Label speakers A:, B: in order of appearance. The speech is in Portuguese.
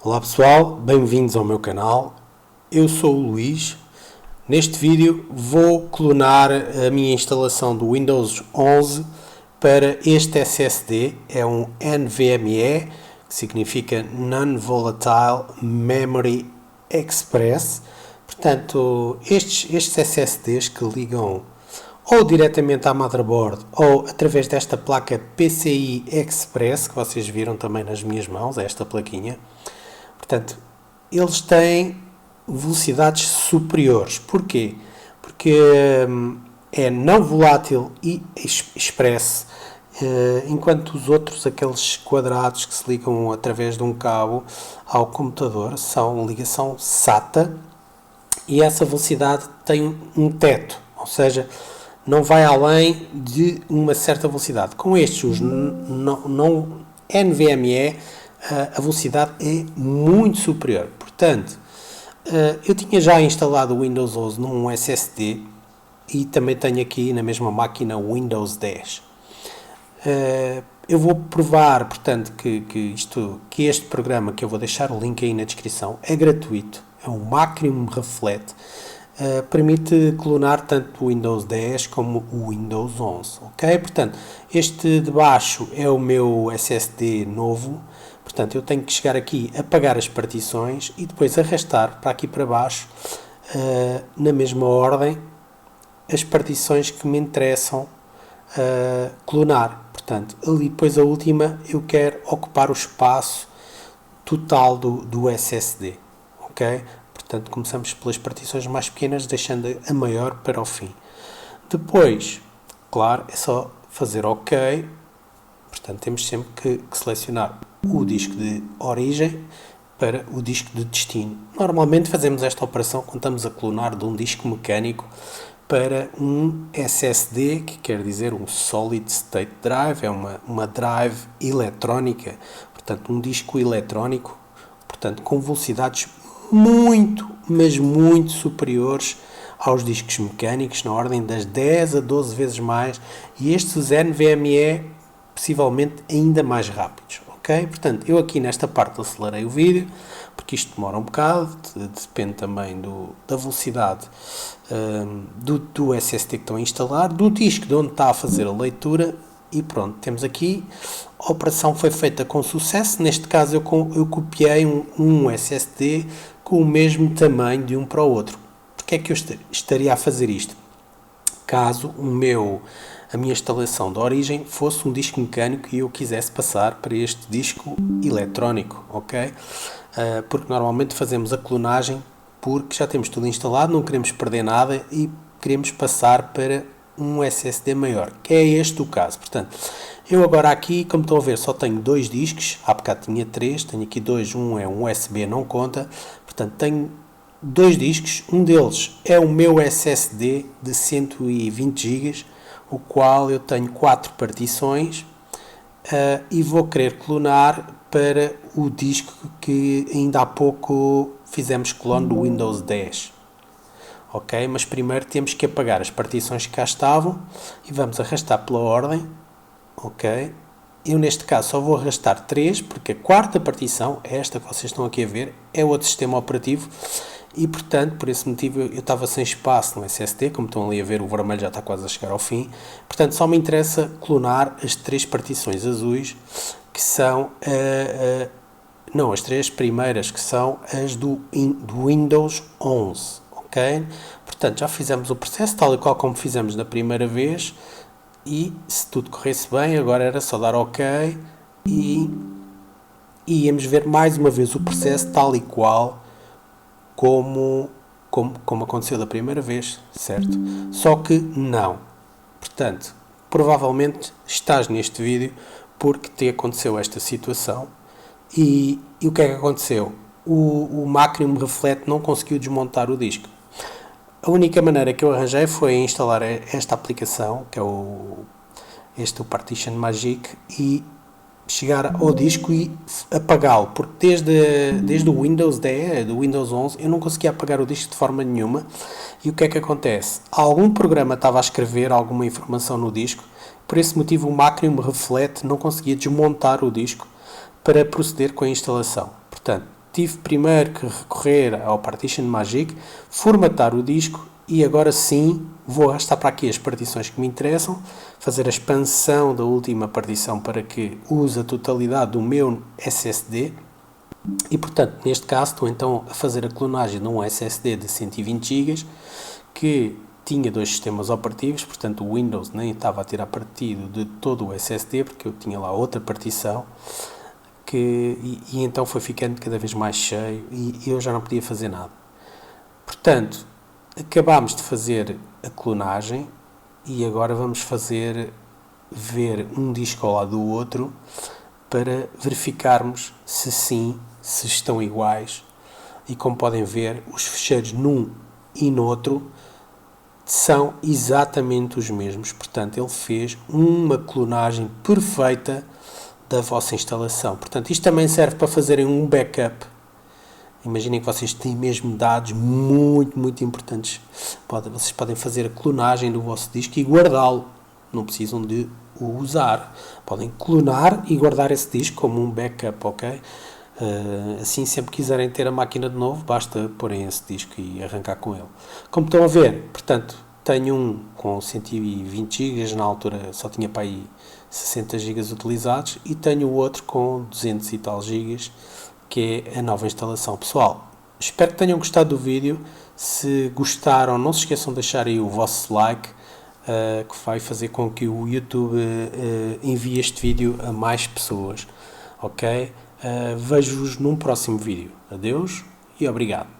A: Olá pessoal, bem-vindos ao meu canal. Eu sou o Luís. Neste vídeo vou clonar a minha instalação do Windows 11 para este SSD. É um NVMe, que significa Non-Volatile Memory Express. Portanto, estes SSDs que ligam ou diretamente à motherboard ou através desta placa PCI Express, que vocês viram também nas minhas mãos, esta plaquinha. Portanto, eles têm velocidades superiores. Porquê? Porque é não volátil e express, enquanto os outros, aqueles quadrados que se ligam através de um cabo ao computador, são ligação SATA e essa velocidade tem um teto, ou seja, não vai além de uma certa velocidade. Com estes, os não NVMe, a velocidade é muito superior. Portanto, eu tinha já instalado o Windows 11 num SSD e também tenho aqui na mesma máquina o Windows 10. Eu vou provar, portanto, que este programa, que eu vou deixar o link aí na descrição, é gratuito. É um Macrium Reflect. Permite clonar tanto o Windows 10 como o Windows 11, ok? Portanto, este de baixo é o meu SSD novo, portanto eu tenho que chegar aqui, apagar as partições e depois arrastar para aqui para baixo, na mesma ordem, as partições que me interessam clonar. Portanto, ali depois a última eu quero ocupar o espaço total do SSD, ok? Portanto, começamos pelas partições mais pequenas, deixando a maior para o fim. Depois, claro, é só fazer OK. Portanto, temos sempre que selecionar o disco de origem para o disco de destino. Normalmente fazemos esta operação quando estamos a clonar de um disco mecânico para um SSD, que quer dizer um Solid State Drive, é uma drive eletrónica, portanto um disco eletrónico, portanto com velocidades muito, mas muito superiores aos discos mecânicos, na ordem das 10 a 12 vezes mais, e estes NVMe possivelmente ainda mais rápidos, ok? Portanto, eu aqui nesta parte acelerei o vídeo, porque isto demora um bocado, depende também da velocidade do SSD que estão a instalar, do disco de onde está a fazer a leitura, e pronto, temos aqui, a operação foi feita com sucesso. Neste caso eu copiei um SSD com o mesmo tamanho de um para o outro. Porque é que eu estaria a fazer isto? Caso a minha instalação de origem fosse um disco mecânico e eu quisesse passar para este disco eletrónico, ok? Porque normalmente fazemos a clonagem porque já temos tudo instalado, não queremos perder nada e queremos passar para um SSD maior, que é este o caso. Portanto, eu agora aqui, como estão a ver, só tenho dois discos. Há bocado tinha três, tenho aqui dois, um é um USB, não conta. Portanto, tenho dois discos, um deles é o meu SSD de 120 GB, o qual eu tenho 4 partições, e vou querer clonar para o disco que ainda há pouco fizemos clone do Windows 10. Ok, mas primeiro temos que apagar as partições que cá estavam e vamos arrastar pela ordem, ok? Eu neste caso só vou arrastar 3, porque a quarta partição, esta que vocês estão aqui a ver, é outro sistema operativo e portanto, por esse motivo, eu estava sem espaço no SSD, como estão ali a ver, o vermelho já está quase a chegar ao fim, portanto só me interessa clonar as 3 partições azuis, que são, não, as 3 primeiras, que são as do Windows 11. Okay? Portanto, já fizemos o processo tal e qual como fizemos na primeira vez e se tudo corresse bem, agora era só dar OK e íamos ver mais uma vez o processo tal e qual como aconteceu da primeira vez, certo? Só que não. Portanto, provavelmente estás neste vídeo porque te aconteceu esta situação e o que é que aconteceu? O Macrium Reflect não conseguiu desmontar o disco. A única maneira que eu arranjei foi instalar esta aplicação, que é o Partition Magic, e chegar ao disco e apagá-lo, porque desde o Windows 10, do Windows 11, eu não conseguia apagar o disco de forma nenhuma. E o que é que acontece? Algum programa estava a escrever alguma informação no disco, por esse motivo o Macrium Reflect não conseguia desmontar o disco para proceder com a instalação. Portanto, tive primeiro que recorrer ao Partition Magic, formatar o disco e agora sim vou arrastar para aqui as partições que me interessam, fazer a expansão da última partição para que use a totalidade do meu SSD e, portanto, neste caso estou então a fazer a clonagem de um SSD de 120 GB que tinha 2 sistemas operativos, portanto o Windows nem estava a tirar partido de todo o SSD porque eu tinha lá outra partição e então foi ficando cada vez mais cheio e eu já não podia fazer nada. Portanto, acabámos de fazer a clonagem e agora vamos ver um disco ao lado do outro para verificarmos se sim, se estão iguais. E como podem ver, os ficheiros num e no outro são exatamente os mesmos. Portanto, ele fez uma clonagem perfeita da vossa instalação. Portanto, isto também serve para fazerem um backup. Imaginem que vocês têm mesmo dados muito importantes. Vocês podem fazer a clonagem do vosso disco e guardá-lo. Não precisam de o usar. Podem clonar e guardar esse disco como um backup, ok? Assim, sempre quiserem ter a máquina de novo, basta porem esse disco e arrancar com ele. Como estão a ver, portanto, tenho um com 120 GB, na altura só tinha para aí 60 GB utilizados, e tenho o outro com 200 e tal GB, que é a nova instalação. Pessoal, espero que tenham gostado do vídeo. Se gostaram, não se esqueçam de deixar aí o vosso like, que vai fazer com que o YouTube envie este vídeo a mais pessoas, ok? Vejo-vos num próximo vídeo. Adeus e obrigado.